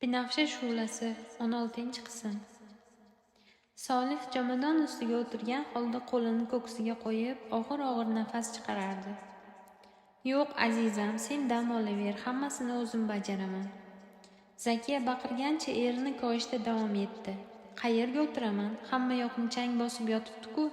Binafsha shu'lasi 16-qism. Solih jomadon ustiga o'tirgan holda qo'lini ko'ksiga qo'yib, og'ir-og'ir nafas chiqarardi. Yo'q, azizam, sen dam olaver, hammasini o'zim bajaraman. Zakiya baqirgancha erini koyishda davom etdi. Qayerga o'tiraman? Hamma yoqni chang bosib yotibdi-ku.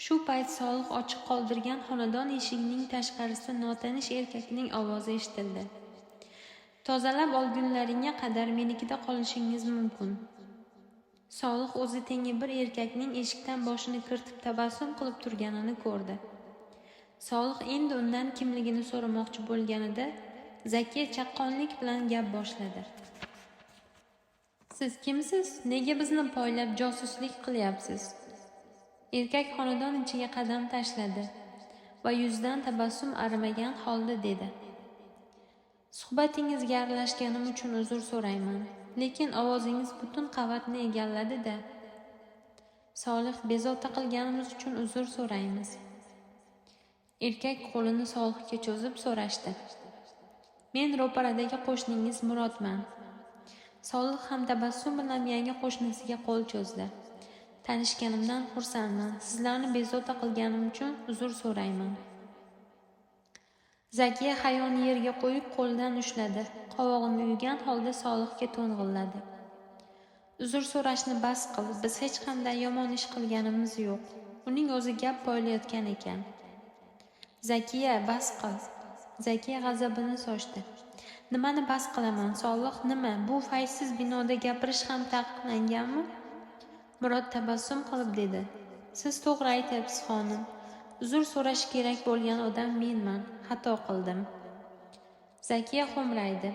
Shu payt Solih ochiq qoldirgan xonadon eshigining tashqarisida notanish erkakning ovozi eshitildi. Tozalab olgunlaringga qadar menikida qolishingiz mumkin. Solih o'zi tengi bir erkakning eshikdan boshini kiritib tabassum qilib turganini ko'rdi. Solih endi undan kimligini so'ramoqchi bo'lganida Zakiya chaqqonlik bilan gap boshladi. Siz kimsiz? Nega bizni poylab josuslik qilyapsiz? Erkak xonadon ichiga qadam tashladi va yuzidan tabassum arimagan holda dedi. Suhbatingizga aralashganim uchun uzr so'rayman, lekin ovozingiz butun qavatni egalladi-da. Solih, bezovta qilganimiz uchun uzr so'raymiz. Erkak qo'lini Solihga cho'zib so'rashdi. Men ro'paradagi qo'shningiz Murodman. Solih ham tabassum bilan yangi qo'shnisiga qo'l cho'zdi. Tanishganimdan xursandman. Sizlarni bezovta qilganim uchun uzr so'rayman. Zakiya hayoni yerga qo'yib qo'lidan ushladi. Qovog'ini uygan holda Solihga to'ng'illadi. Uzr so'rashni bas qil, biz hech qanday yomon ish qilganimiz yo'q. Uning o'zi gap poylayotgan ekan. Zakiya, bas qil. Zakiya g'azabini sochdi. Nimani bas qilaman, Solih, nima? Bu fayzsiz binoda gapirish ham taqiqlanganmi? Murod tabassum qilib dedi. Siz to'g'ri aytyapsiz, xonim. Uzr so'rash kerak bo'lgan odam menman. Xato qildim. Zakiya xo'mraydi.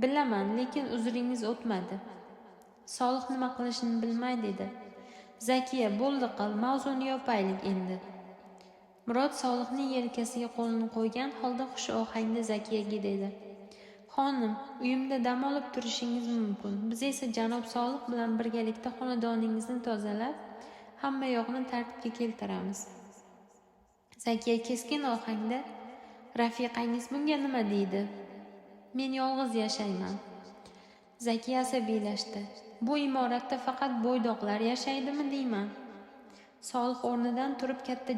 Bilaman, lekin uzringiz o'tmadi. Solih nima qilishini bilmay dedi. Zakiya, bo'ldi qil, mavzuni yopaylik endi. Murod Solihning yelkasiga qo'lini qo'ygan holda xush ohangda Zakiyaga dedi. Xonim, uyimda dam olib turishingiz mumkin. Biz esa janob Solih bilan birgalikda xonadoningizni tozalab, hamma yoqni tartibga keltiramiz. Zakiya keskin ohangda, rafiqangiz bunga nima deydi? Men yolg'iz yashayman. Zakiya asabiylashdi. Bu imoratda faqat bo'ydoqlar yashaydimi deyman? Solih o'rnidan turib katta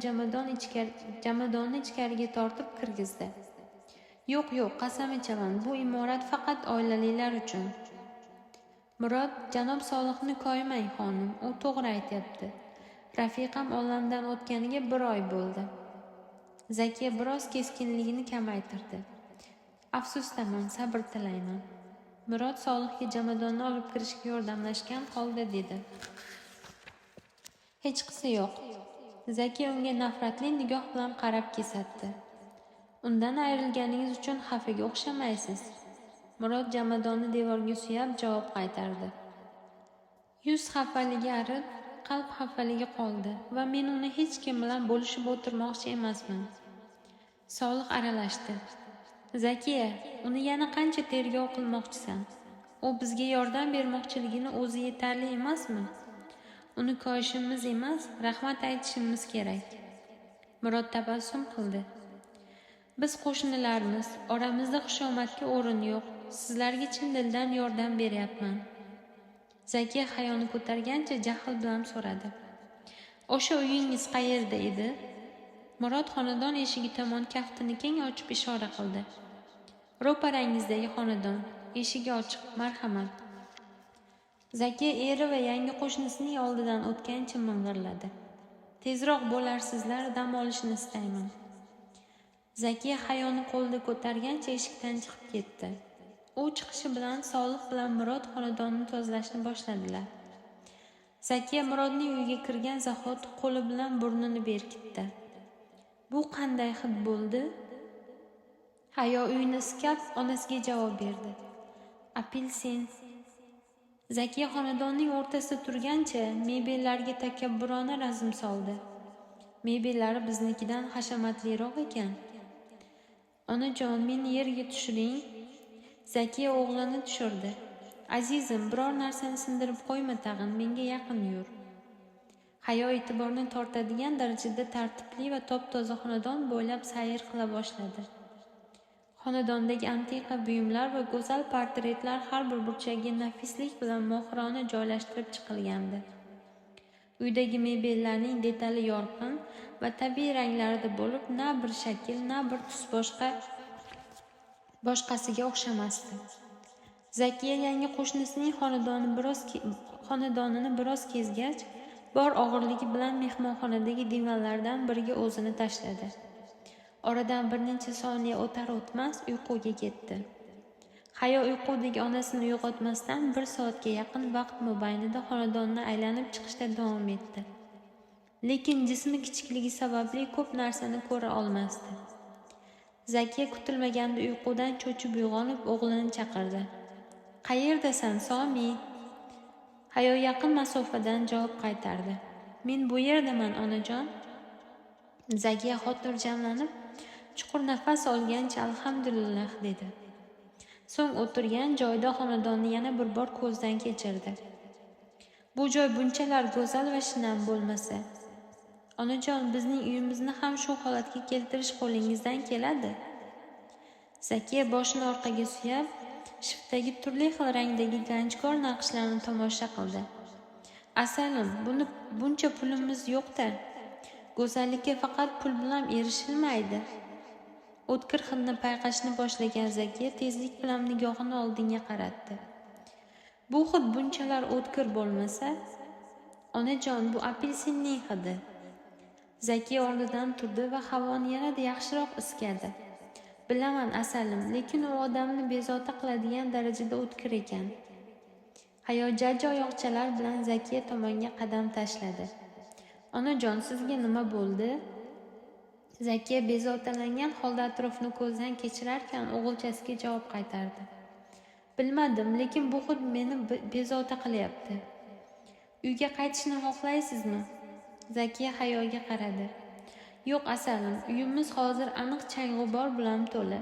jomadonni ichkariga tortib kirgizdi. Yo'q, qasam ichaman, bu imorat faqat oilalilar uchun. Murod, janob Solihni koymang, xonim, u to'g'ri aytyapti. Rafiqam olamdan o'tganiga 1 oy bo'ldi. Zakiya biroz keskinligini kamaytirdi. Afsusdaman, sabr tilayman. Murod Solihga jomadonni olib kirishga yordamlashgan holda dedi. Hech qisi yo'q. Zakiya unga nafratli nigoh bilan qarab kesatdi. Undan ayrilganingiz uchun xafaga o'xshamaysiz. Murod jomadonni devorga suyab javob qaytardi. Yuz xafaligi arib, qalb xafaligi qoldi va men uni hech kim bilan bo'lishib o'tirmoqchi emasman. Solih aralashdi. Zakiya, uni yana qancha tergov qilmoqchisan? U bizga yordam bermoqchiligini o'zi yetarli emasmi? Uni koyishimiz emas, rahmat aytishimiz kerak. Murod tabassum qildi. Biz qo'shnilarmiz, oramizda xushomadga o'rin yo'q. Sizlarga chin dildan yordam beryapman. Zakiya hayoni ko'targancha jahl bilan so'radi. O'sha uyingiz qayerda edi? Murod xonadon eshigi tomon kaftini keng ochib ishora qildi. Ro'parangizdagi xonadon, eshigi ochiq, marhamat. Zakiya eri va yangi qo'shnisining oldidan o'tgancha ming'irladi. Tezroq bo'larsizlar, dam olishni istayman. Zakiya hayoni qo'lda ko'targancha eshikdan chiqib ketdi. U chiqishi bilan Solih bilan Murod xonadonni tozalashni boshladilar. Zakiya Murodning uyiga kirgan zahot qo'li bilan burnini berkitdi. Bu qanday hid bo'ldi? Hayo uyni iskab, onasiga javob berdi. Apelsin. Zakiya xonadonning o'rtasida turgancha mebellarga takabburona razm soldi. Mebellari biznikidan hashamatliroq ekan. Onajon, meni yerga tushiring. Zakiya o'g'lini tushirdi. Azizim, biror narsani sindirib qo'yma tag'in, menga yaqin yur. Hayo e'tiborni tortadigan darajada tartibli va top-toza xonadon bo'ylab sayr qila boshladi. Xonadondagi antiqa buyumlar va go'zal portretlar har bir burchagiga nafislik bilan mohirona joylashtirib chiqilgandi. Uydagi mebellarning detali yorqin va tabiiy ranglarda bo'lib, na bir shakl, na bir tus boshqasiga o'xshamasdi. Zakiya yangi qo'shnisining xonadonini biroz kezgach, bor og'irligi bilan mehmonxonadagi divanlardan biriga o'zini tashladi. Oradan bir necha soniya o'tar-o'tmas uyquga ketdi. Hayo uyqudagi onasini uyg'otmasdan 1 soatga yaqin vaqt mobaynida xonadonni aylanib chiqishda davom etdi. Lekin jismi kichikligi sababli ko'p narsani ko'ra olmasdi. Zakiya kutilmaganda uyqudan cho'chib uyg'onib o'g'lini chaqirdi. "Qayerdasan, Somi?" Hayo yaqin masofadan javob qaytardi. "Men bu yerdaman, onajon." Zakiya xotirjamlanib, chuqur nafas olgancha "Alhamdulillah" dedi. So'ng o'tirgan joyida xonadonni yana bir bor ko'zdan kechirdi. Bu joy bunchalar go'zal va shinam bo'lmasa, "Onajon, bizning uyimizni ham shu holatga keltirish qo'lingizdan keladi." Zakiya boshini orqaga suyab, shiftdagi turli xil rangdagi ganjkor naqshlarni tomosha qildi. "Asalim, buncha pulimiz yo'q-da. Go'zallikka faqat pul bilan erishilmaydi." O'tkir hidni payqashni boshlagan Zakiya tezlik bilan nigohini oldinga qaratdi. "Bu hid bunchalar o'tkir bo'lmasa, onajon, bu apelsinning hidi." Zakiya o'rnidan turdi va havoni yanada yaxshiroq iskadi. "Bilaman, asalim, lekin u odamni bezovta qiladigan darajada o'tkir ekan." Hayo jajji oyoqchalar bilan Zakiya tomonga qadam tashladi. "Onajon, sizga nima bo'ldi?" Zakiya bezovtalangan holda atrofni ko'zdan kechirarkan o'g'ilchasiga javob qaytardi. "Bilmadim, lekin bu hid meni bezovta qilyapti." "Uyga qaytishni xohlaysizmi?" Zakiya Hayoga qaradi. "Yo'q, asalim, uyimiz hozir aniq chang-g'ubor bilan to'la.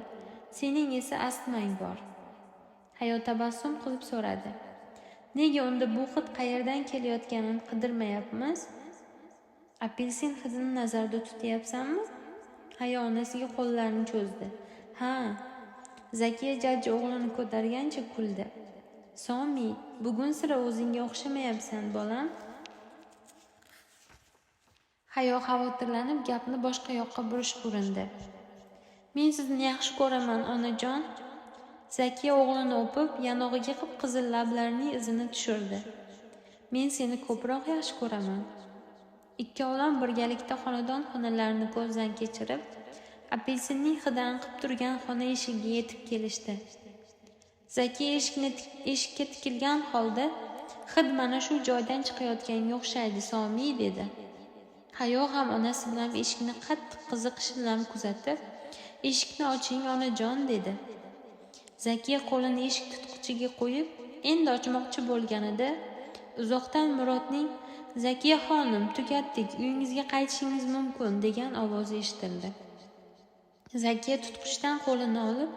Sening esa astmang bor." Hayo tabassum qilib so'radi. "Nega unda bu hid qayerdan kelayotganini qidirmayapmiz?" "Apelsin hidini nazarda tutyapsanmi?" Hayo onasiga qo'llarini cho'zdi. "Ha." Zakiya jajji o'g'lini ko'targancha kuldi. "Somi, bugun sira o'zingga o'xshamayapsan, bolam." Hayo xavotirlanib gapni boshqa yoqqa burishga urindi. "Men sizni yaxshi ko'raman, onajon." Zakiya o'g'lini o'pib, yanog'iga qip-qizil lablarining izini tushirdi. "Men seni ko'proq yaxshi ko'raman." Ikkovlon birgalikda xonadon xonalarini ko'zdan kechirib, apelsinning hidi anqib turgan xona eshigiga yetib kelishdi. Zakiya eshikka tikilgan holda, "Hid mana shu joydan chiqayotganga o'xshaydi, Somi" dedi. Hayo ham onasi bilan eshikni qattiq qiziqish bilan kuzatib, "Eshikni oching, onajon" dedi. Zakiya qo'lini eshik tutqichiga qo'yib, endi ochmoqchi bo'lganida, uzoqdan Murodning "Zakiya xonim, tugatdik, uyingizga qaytishingiz mumkin" degan ovozi eshitildi. Zakiya tutqichdan qo'lini olib,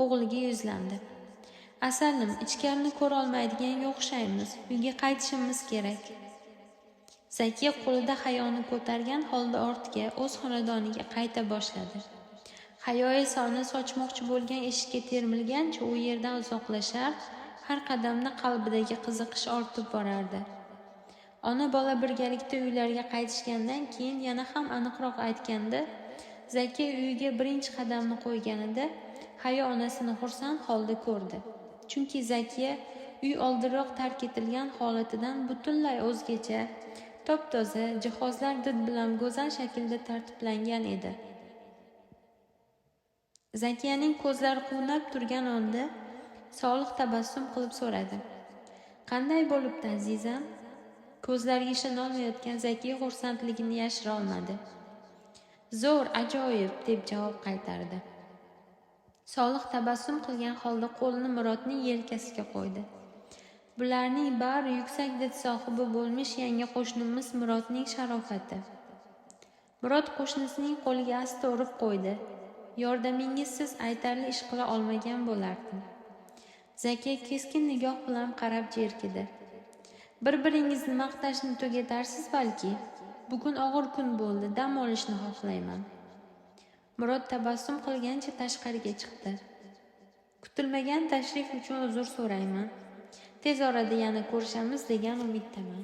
o'g'liga yuzlandi. "Asalim, ichkarini ko'ra olmaydiganga o'xshaymiz. Uyga qaytishimiz kerak." Zakiya qo'lida Hayoni ko'targan holda ortga, o'z xonadoniga qayta boshladi. Hayo esa onasi ochmoqchi bo'lgan eshikka termilgancha u yerdan uzoqlashar, har qadamda qalbidagi qiziqish ortib borardi. Ona bola birgalikda uylariga qaytishgandan keyin yana ham aniqroq aytganda, Zakiya uyiga birinchi qadamni qo'yganida Hayo onasini xursand holda ko'rdi. Chunki Zakiya uy oldinroq tark etilgan holatidan butunlay o'zgacha, top-toza, jihozlar did bilan go'zal shaklda tartiblangan edi. Zakiyaning ko'zlari quvnab turgan onda Solih tabassum qilib so'radi. "Qanday bo'libdi, azizam?" Ko'zlariga ishonolmayotgan Zakiya xursandligini yashira olmadi. "Zo'r, ajoyib" deb javob qaytardi. Solih tabassum qilgan holda qo'lini Murodning yelkasiga qo'ydi. "Bularning bari yuksak did sohibi bo'lmish yangi qo'shnimiz Murodning sharofati." Murod qo'shnisining qo'liga asta urib qo'ydi. "Yordamingizsiz aytarli ish qila olmagan bo'lardim." Zakiya keskin nigoh bilan qarab jerkidi. "Bir-biringizni maqtashni tugatarsiz balki. Bugun og'ir kun bo'ldi, dam olishni xohlayman." Murod tabassum qilgancha tashqariga chiqdi. Kutilmagan tashrif uchun uzr so'rayman. Tez orada yana ko'rishamiz degan umiddaman.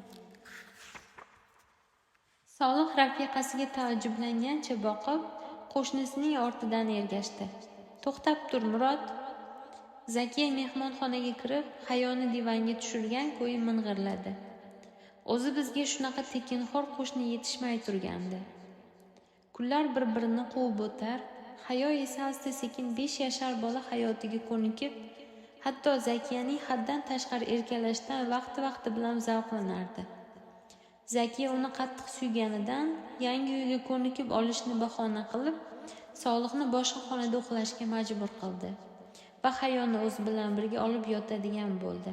Solih rafiqasiga taajjublangancha boqib, qo'shnisining ortidan ergashdi. To'xtab tur, Murod. Zakiya mehmonxonaga kirib, Hayoni divanga tushirgan ko'yi ming'irladi. O'zi bizga shunaqa tekinxo'r qo'shni yetishmay turgandi. Kunlar bir-birini quvib o'tar, Hayo esa asta-sekin 5 yashar bola hayotiga ko'nikib, hatto Zakiyaning haddan tashqari erkalashdan vaqti bilan zavqlanardi. Zakiya uni qattiq suyganidan yangi uyga ko'nikib olishni bahona qilib, Solihni boshqa xonada uxlashga majbur qildi va Hayoni o'zi bilan birga olib yotadigan bo'ldi.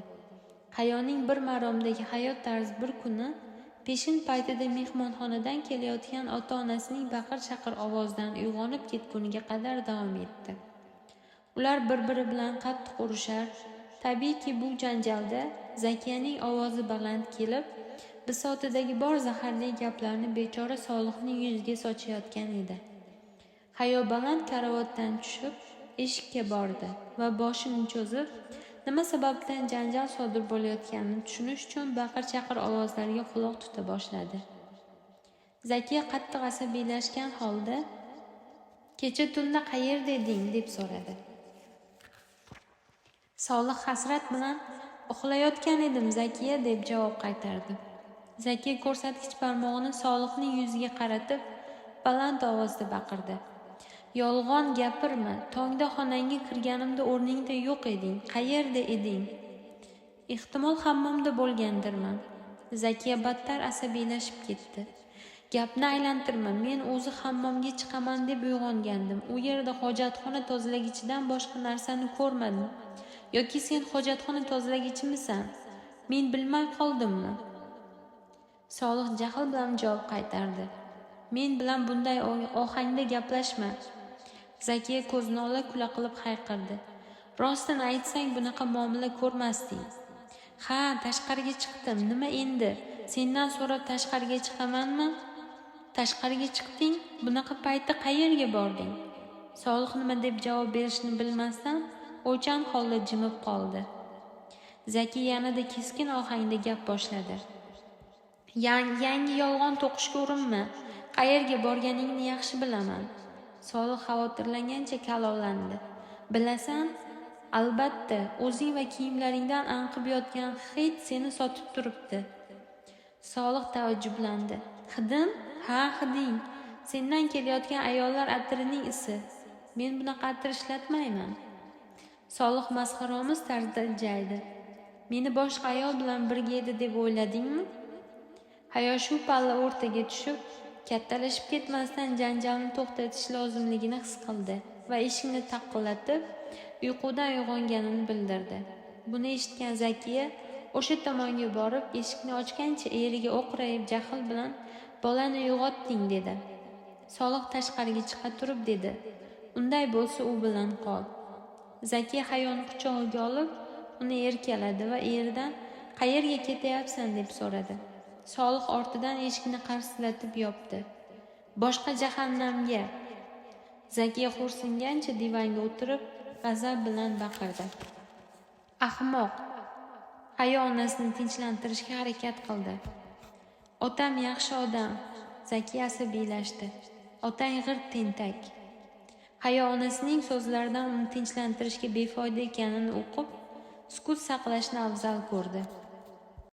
Hayoning bir maromdagi hayot tarzi bir kuni peshin paytida mehmonxonadan kelayotgan ota-onasining baqir-chaqir ovozidan uyg'onib ketguniga qadar davom etdi. Ular bir-biri bilan qattiq urushar. Tabiiyki bu janjalda Zakiyaning ovozi baland kelib, bisotidagi bor zaharli gaplarni bechora Solihning yuziga sochayotgan edi. Hayo baland karavotdan tushib, eshikka bordi va boshini cho'zib, nima sababdan janjal sodir bo'layotganini tushunish uchun baqir-chaqir ovozlarga quloq tuta boshladi. Zakiya qattiq asabiylashgan holda, "Kecha tunda qayerda eding?" deb so'radi. Solih hasrat bilan "Uxlayotgan edim, Zakiya" deb javob qaytardi. Zakiya ko'rsatkich barmog'ini Solihning yuziga qaratib, baland ovozda baqirdi. "Yolg'on gapirma, tongda xonangga kirganimda o'rningda yo'q eding. Qayerda eding?" "Ehtimol hammomda bo'lgandirman." Zakiya battar asabiylashib ketdi. "Gapni aylantirma, men o'zi hammomga chiqaman deb uyg'ongandim. U yerda hojatxona tozalagichidan boshqa narsani ko'rmadim. Yoki sen hojatxona tozalagichimisan? Men bilmay qoldimmi?" Solih jahl bilan javob qaytardi. "Men bilan bunday ohangda gaplashma." Zakiya ko'zini ola-kula qilib hayqirdi. "Rostini aytsang, bunaqa muomala ko'rmasding." "Ha, tashqariga chiqdim. Nima endi? Sendan so'rab tashqariga chiqamanmi?" "Tashqariga chiqding? Bunaqa paytda qayerga bording?" Solih nima deb javob berishni bilmasdan o'ychan holda jimib qoldi. Zakiya yanada keskin ohangda gap boshladi. Yangi yolg'on to'qishga urinma. Qayerga borganingni yaxshi bilaman." Solih xavotirlangancha kalovlandi. "Bilasan? Albatta, o'zing va kiyimlaringdan anqib yotgan hid seni sotib turibdi." Solih taajjublandi. "Hidim? Ha, hiding. Sendan kelayotgan ayollar atirining isi. Men bunaqa atir ishlatmayman." Solih masxaromiz tarzda iljaydi. "Meni boshqa ayol bilan birga edi deb o'yladingmi?" Hayo shu palla o'rtaga tushib, kattalashib ketmasdan janjalni to'xtatish lozimligini his qildi va eshikni taqillatib, uyqudan uyg'onganini bildirdi. Buni eshitgan Zakiya o'sha tomonga borib, eshikni ochgancha eriga o'qrayib jahl bilan "Bolani uyg'otding" dedi. Solih tashqariga chiqa turib dedi: "Unday bo'lsa u bilan qol." Zakiya Hayoni quchog'iga olib, uni erkaladi va eridan "Qayerga ketyapsan?" deb so'radi. Solih ortidan eshikni qarsillatib yopdi. "Boshqa jahannamga." Zakiya xo'rsingancha divanga o'tirib, g'azab bilan baqirdi. "Ahmoq!" Hayo onasini tinchlantirishga harakat qildi. "Otam yaxshi odam." Zakiya asabiylashdi. "Otang g'irt tentak." Hayo onasining so'zlaridan uni tinchlantirishga befoyda ekanini o'qib, sukut saqlashni afzal ko'rdi.